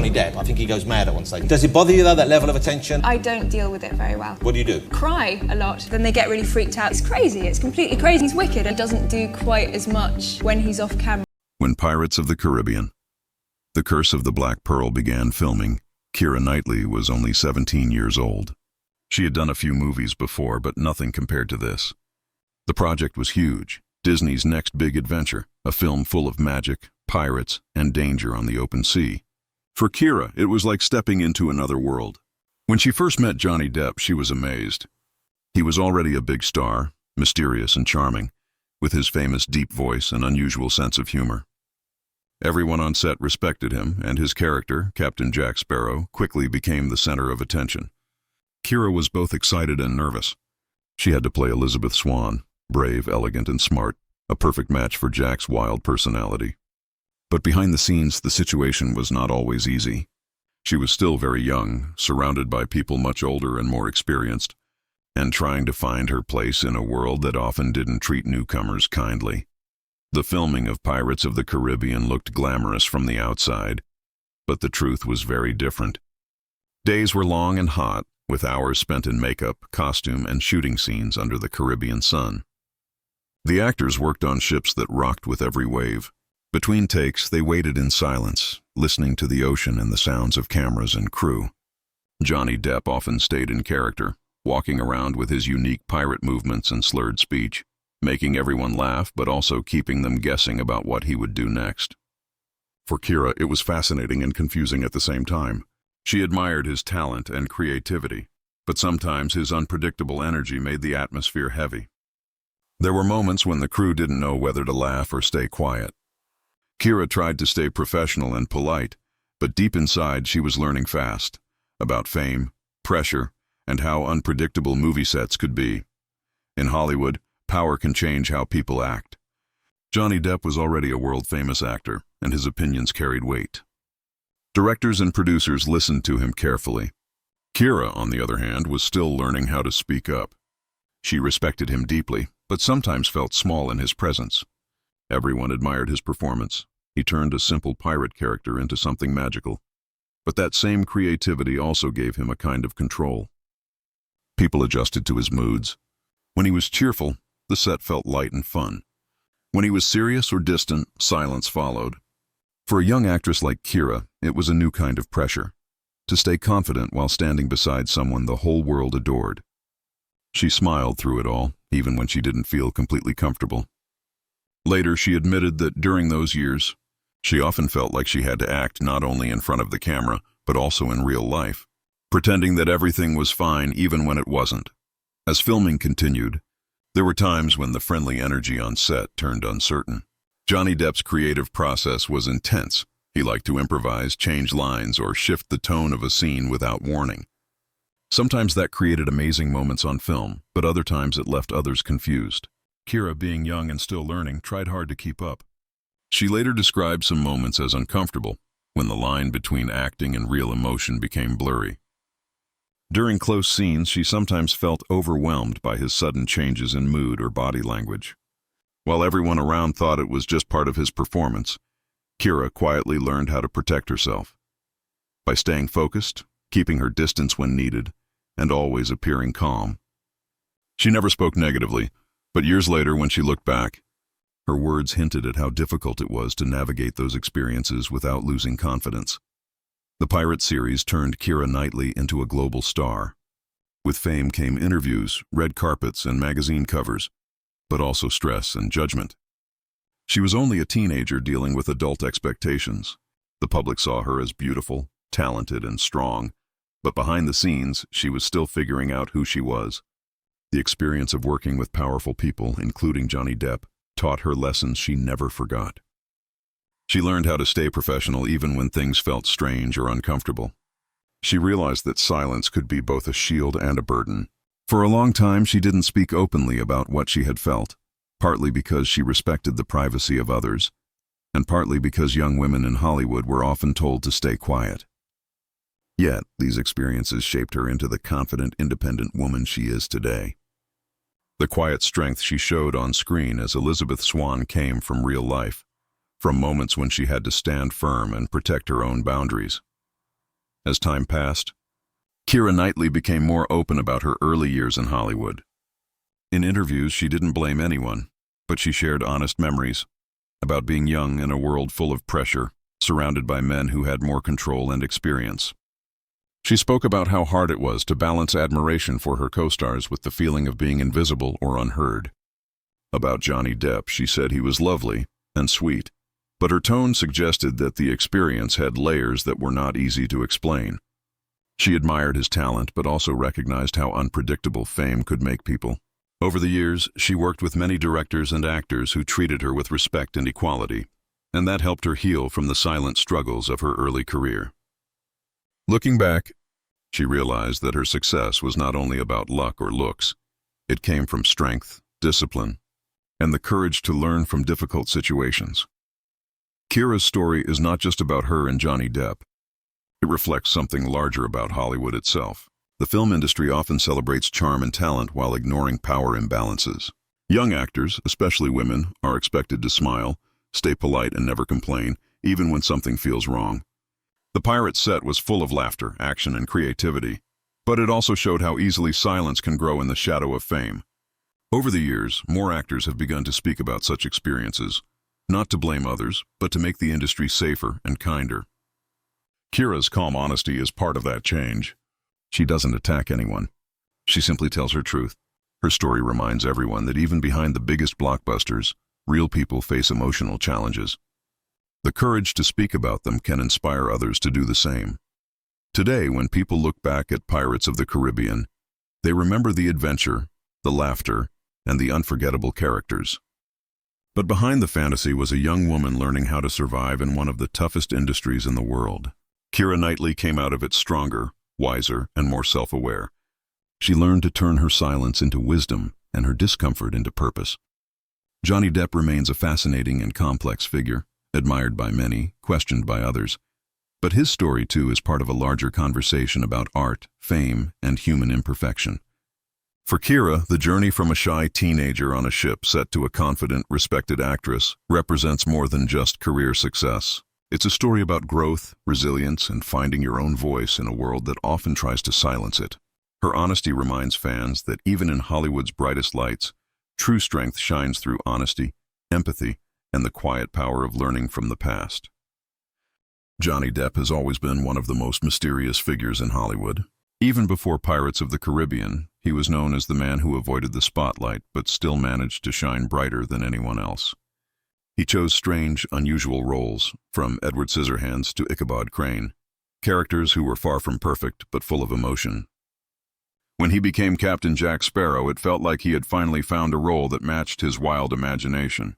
Johnny Depp. I think he goes mad at one stage. Does it bother you, though, that level of attention? I don't deal with it very well. What do you do? Cry a lot. Then they get really freaked out. It's crazy. It's completely crazy. He's wicked. He doesn't do quite as much when he's off camera. When Pirates of the Caribbean: The Curse of the Black Pearl began filming, Keira Knightley was only 17 years old. She had done a few movies before, but nothing compared to this. The project was huge, Disney's next big adventure, a film full of magic, pirates, and danger on the open sea. For Keira, it was like stepping into another world. When she first met Johnny Depp, she was amazed. He was already a big star, mysterious and charming, with his famous deep voice and unusual sense of humor. Everyone on set respected him, and his character, Captain Jack Sparrow, quickly became the center of attention. Keira was both excited and nervous. She had to play Elizabeth Swann, brave, elegant, and smart, a perfect match for Jack's wild personality. But behind the scenes, the situation was not always easy. She was still very young, surrounded by people much older and more experienced, and trying to find her place in a world that often didn't treat newcomers kindly. The filming of Pirates of the Caribbean looked glamorous from the outside, but the truth was very different. Days were long and hot, with hours spent in makeup, costume, and shooting scenes under the Caribbean sun. The actors worked on ships that rocked with every wave. Between takes, they waited in silence, listening to the ocean and the sounds of cameras and crew. Johnny Depp often stayed in character, walking around with his unique pirate movements and slurred speech, making everyone laugh but also keeping them guessing about what he would do next. For Keira, it was fascinating and confusing at the same time. She admired his talent and creativity, but sometimes his unpredictable energy made the atmosphere heavy. There were moments when the crew didn't know whether to laugh or stay quiet. Keira tried to stay professional and polite, but deep inside she was learning fast about fame, pressure, and how unpredictable movie sets could be. In Hollywood, power can change how people act. Johnny Depp was already a world-famous actor, and his opinions carried weight. Directors and producers listened to him carefully. Keira, on the other hand, was still learning how to speak up. She respected him deeply, but sometimes felt small in his presence. Everyone admired his performance. He turned a simple pirate character into something magical. But that same creativity also gave him a kind of control. People adjusted to his moods. When he was cheerful, the set felt light and fun. When he was serious or distant, silence followed. For a young actress like Keira, it was a new kind of pressure, to stay confident while standing beside someone the whole world adored. She smiled through it all, even when she didn't feel completely comfortable. Later, she admitted that during those years, she often felt like she had to act not only in front of the camera, but also in real life, pretending that everything was fine even when it wasn't. As filming continued, there were times when the friendly energy on set turned uncertain. Johnny Depp's creative process was intense. He liked to improvise, change lines, or shift the tone of a scene without warning. Sometimes that created amazing moments on film, but other times it left others confused. Keira, being young and still learning, tried hard to keep up. She later described some moments as uncomfortable, when the line between acting and real emotion became blurry. During close scenes, she sometimes felt overwhelmed by his sudden changes in mood or body language. While everyone around thought it was just part of his performance, Keira quietly learned how to protect herself. By staying focused, keeping her distance when needed, and always appearing calm. She never spoke negatively, but years later when she looked back, her words hinted at how difficult it was to navigate those experiences without losing confidence. The Pirate series turned Keira Knightley into a global star. With fame came interviews, red carpets, and magazine covers, but also stress and judgment. She was only a teenager dealing with adult expectations. The public saw her as beautiful, talented, and strong, but behind the scenes, she was still figuring out who she was. The experience of working with powerful people, including Johnny Depp, taught her lessons she never forgot. She learned how to stay professional even when things felt strange or uncomfortable. She realized that silence could be both a shield and a burden. For a long time, she didn't speak openly about what she had felt, partly because she respected the privacy of others, and partly because young women in Hollywood were often told to stay quiet. Yet, these experiences shaped her into the confident, independent woman she is today. The quiet strength she showed on screen as Elizabeth Swann came from real life, from moments when she had to stand firm and protect her own boundaries. As time passed, Keira Knightley became more open about her early years in Hollywood. In interviews, she didn't blame anyone, but she shared honest memories about being young in a world full of pressure, surrounded by men who had more control and experience. She spoke about how hard it was to balance admiration for her co-stars with the feeling of being invisible or unheard. About Johnny Depp, she said he was lovely and sweet, but her tone suggested that the experience had layers that were not easy to explain. She admired his talent, but also recognized how unpredictable fame could make people. Over the years, she worked with many directors and actors who treated her with respect and equality, and that helped her heal from the silent struggles of her early career. Looking back, she realized that her success was not only about luck or looks. It came from strength, discipline, and the courage to learn from difficult situations. Keira's story is not just about her and Johnny Depp. It reflects something larger about Hollywood itself. The film industry often celebrates charm and talent while ignoring power imbalances. Young actors, especially women, are expected to smile, stay polite, and never complain, even when something feels wrong. The Pirates set was full of laughter, action, and creativity, but it also showed how easily silence can grow in the shadow of fame. Over the years, more actors have begun to speak about such experiences, not to blame others, but to make the industry safer and kinder. Keira's calm honesty is part of that change. She doesn't attack anyone. She simply tells her truth. Her story reminds everyone that even behind the biggest blockbusters, real people face emotional challenges. The courage to speak about them can inspire others to do the same. Today, when people look back at Pirates of the Caribbean, they remember the adventure, the laughter, and the unforgettable characters. But behind the fantasy was a young woman learning how to survive in one of the toughest industries in the world. Keira Knightley came out of it stronger, wiser, and more self-aware. She learned to turn her silence into wisdom and her discomfort into purpose. Johnny Depp remains a fascinating and complex figure, admired by many, questioned by others. But his story, too, is part of a larger conversation about art, fame, and human imperfection. For Keira, the journey from a shy teenager on a ship set to a confident, respected actress represents more than just career success. It's a story about growth, resilience, and finding your own voice in a world that often tries to silence it. Her honesty reminds fans that even in Hollywood's brightest lights, true strength shines through honesty, empathy, and the quiet power of learning from the past. Johnny Depp has always been one of the most mysterious figures in Hollywood. Even before Pirates of the Caribbean, he was known as the man who avoided the spotlight but still managed to shine brighter than anyone else. He chose strange, unusual roles, from Edward Scissorhands to Ichabod Crane, characters who were far from perfect but full of emotion. When he became Captain Jack Sparrow, it felt like he had finally found a role that matched his wild imagination.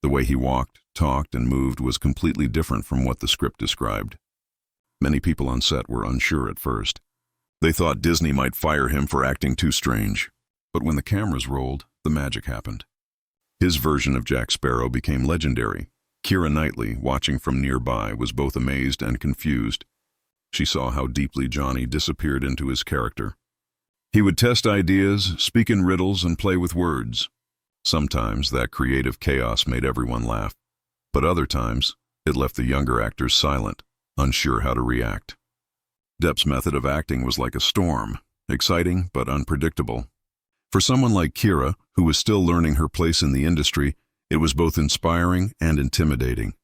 The way he walked, talked, and moved was completely different from what the script described. Many people on set were unsure at first. They thought Disney might fire him for acting too strange. But when the cameras rolled, the magic happened. His version of Jack Sparrow became legendary. Keira Knightley, watching from nearby, was both amazed and confused. She saw how deeply Johnny disappeared into his character. He would test ideas, speak in riddles, and play with words. Sometimes that creative chaos made everyone laugh, but other times it left the younger actors silent, unsure how to react. Depp's method of acting was like a storm, exciting but unpredictable. For someone like Keira, who was still learning her place in the industry, it was both inspiring and intimidating.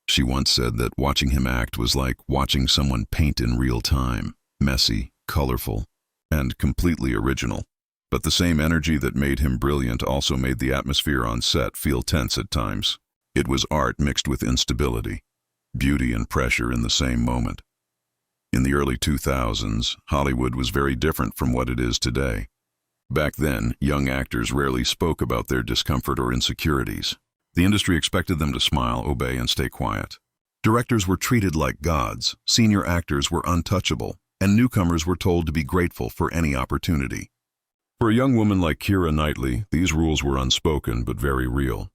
She once said that watching him act was like watching someone paint in real time, messy, colorful, and completely original. But the same energy that made him brilliant also made the atmosphere on set feel tense at times. It was art mixed with instability, beauty and pressure in the same moment. In the early 2000s, Hollywood was very different from what it is today. Back then, young actors rarely spoke about their discomfort or insecurities. The industry expected them to smile, obey, and stay quiet. Directors were treated like gods, senior actors were untouchable, and newcomers were told to be grateful for any opportunity. For a young woman like Keira Knightley, these rules were unspoken but very real.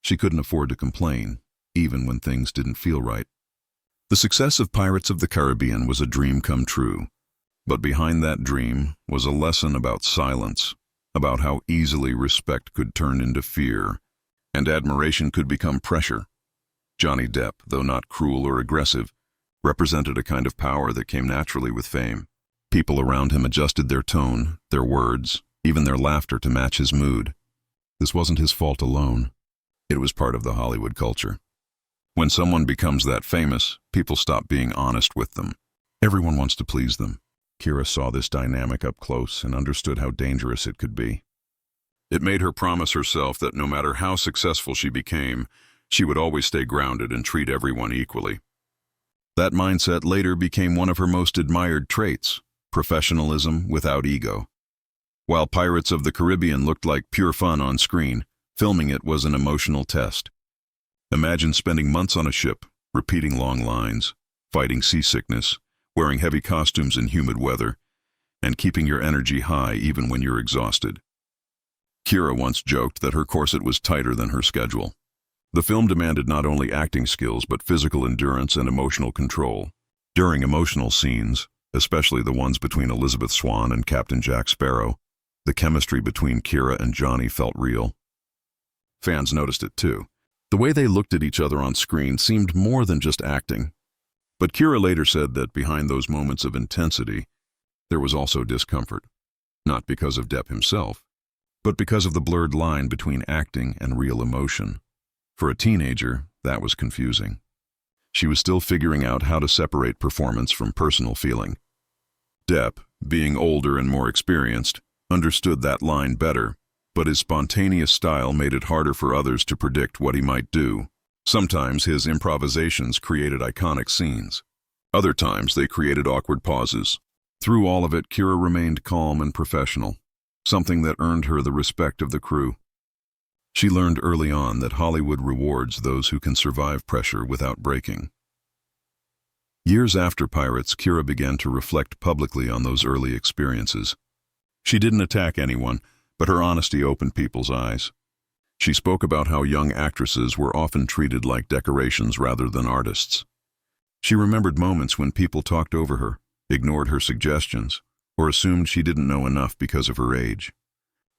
She couldn't afford to complain, even when things didn't feel right. The success of Pirates of the Caribbean was a dream come true. But behind that dream was a lesson about silence, about how easily respect could turn into fear, and admiration could become pressure. Johnny Depp, though not cruel or aggressive, represented a kind of power that came naturally with fame. People around him adjusted their tone, their words, even their laughter to match his mood. This wasn't his fault alone. It was part of the Hollywood culture. When someone becomes that famous, people stop being honest with them. Everyone wants to please them. Keira saw this dynamic up close and understood how dangerous it could be. It made her promise herself that no matter how successful she became, she would always stay grounded and treat everyone equally. That mindset later became one of her most admired traits: professionalism without ego. While Pirates of the Caribbean looked like pure fun on screen, filming it was an emotional test. Imagine spending months on a ship, repeating long lines, fighting seasickness, wearing heavy costumes in humid weather, and keeping your energy high even when you're exhausted. Keira once joked that her corset was tighter than her schedule. The film demanded not only acting skills but physical endurance and emotional control. During emotional scenes, especially the ones between Elizabeth Swann and Captain Jack Sparrow, the chemistry between Keira and Johnny felt real. Fans noticed it too. The way they looked at each other on screen seemed more than just acting. But Keira later said that behind those moments of intensity, there was also discomfort. Not because of Depp himself, but because of the blurred line between acting and real emotion. For a teenager, that was confusing. She was still figuring out how to separate performance from personal feeling. Depp, being older and more experienced, understood that line better, but his spontaneous style made it harder for others to predict what he might do. Sometimes his improvisations created iconic scenes. Other times they created awkward pauses. Through all of it, Keira remained calm and professional, something that earned her the respect of the crew. She learned early on that Hollywood rewards those who can survive pressure without breaking. Years after Pirates, Keira began to reflect publicly on those early experiences. She didn't attack anyone, but her honesty opened people's eyes. She spoke about how young actresses were often treated like decorations rather than artists. She remembered moments when people talked over her, ignored her suggestions, or assumed she didn't know enough because of her age.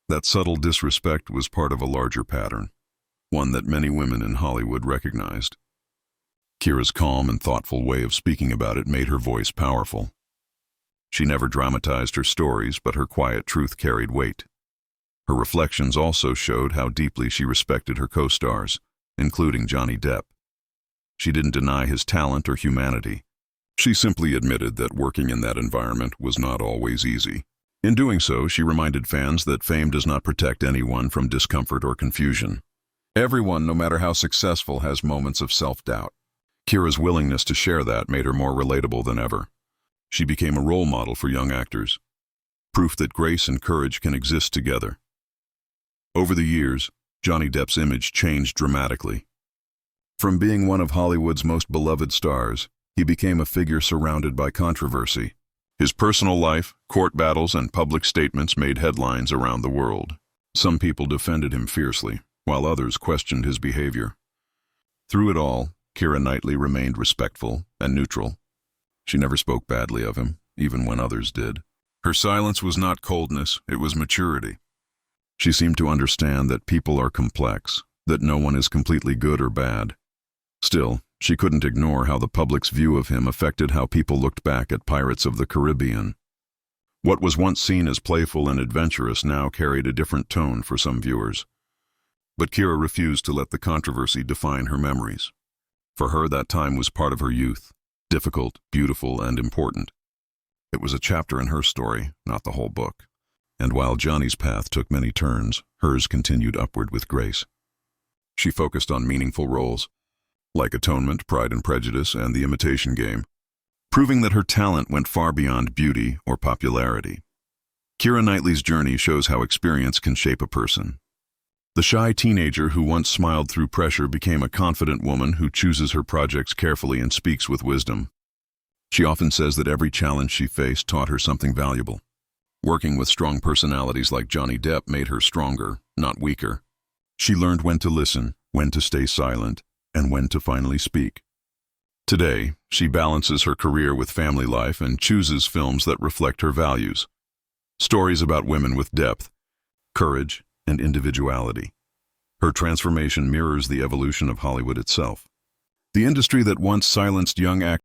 That subtle disrespect was part of a larger pattern, one that many women in Hollywood recognized. Keira's calm and thoughtful way of speaking about it made her voice powerful. She never dramatized her stories, but her quiet truth carried weight. Her reflections also showed how deeply she respected her co-stars, including Johnny Depp. She didn't deny his talent or humanity. She simply admitted that working in that environment was not always easy. In doing so, she reminded fans that fame does not protect anyone from discomfort or confusion. Everyone, no matter how successful, has moments of self-doubt. Keira's willingness to share that made her more relatable than ever. She became a role model for young actors, proof that grace and courage can exist together. Over the years, Johnny Depp's image changed dramatically. From being one of Hollywood's most beloved stars, he became a figure surrounded by controversy. His personal life, court battles, and public statements made headlines around the world. Some people defended him fiercely, while others questioned his behavior. Through it all, Keira Knightley remained respectful and neutral. She never spoke badly of him, even when others did. Her silence was not coldness, it was maturity. She seemed to understand that people are complex, that no one is completely good or bad. Still, she couldn't ignore how the public's view of him affected how people looked back at Pirates of the Caribbean. What was once seen as playful and adventurous now carried a different tone for some viewers. But Keira refused to let the controversy define her memories. For her, that time was part of her youth, difficult, beautiful, and important. It was a chapter in her story, not the whole book. And while Johnny's path took many turns, hers continued upward with grace. She focused on meaningful roles, like Atonement, Pride and Prejudice, and The Imitation Game, proving that her talent went far beyond beauty or popularity. Keira Knightley's journey shows how experience can shape a person. The shy teenager who once smiled through pressure became a confident woman who chooses her projects carefully and speaks with wisdom. She often says that every challenge she faced taught her something valuable. Working with strong personalities like Johnny Depp made her stronger, not weaker. She learned when to listen, when to stay silent, and when to finally speak. Today, she balances her career with family life and chooses films that reflect her values. Stories about women with depth, courage, and individuality. Her transformation mirrors the evolution of Hollywood itself. The industry that once silenced young actors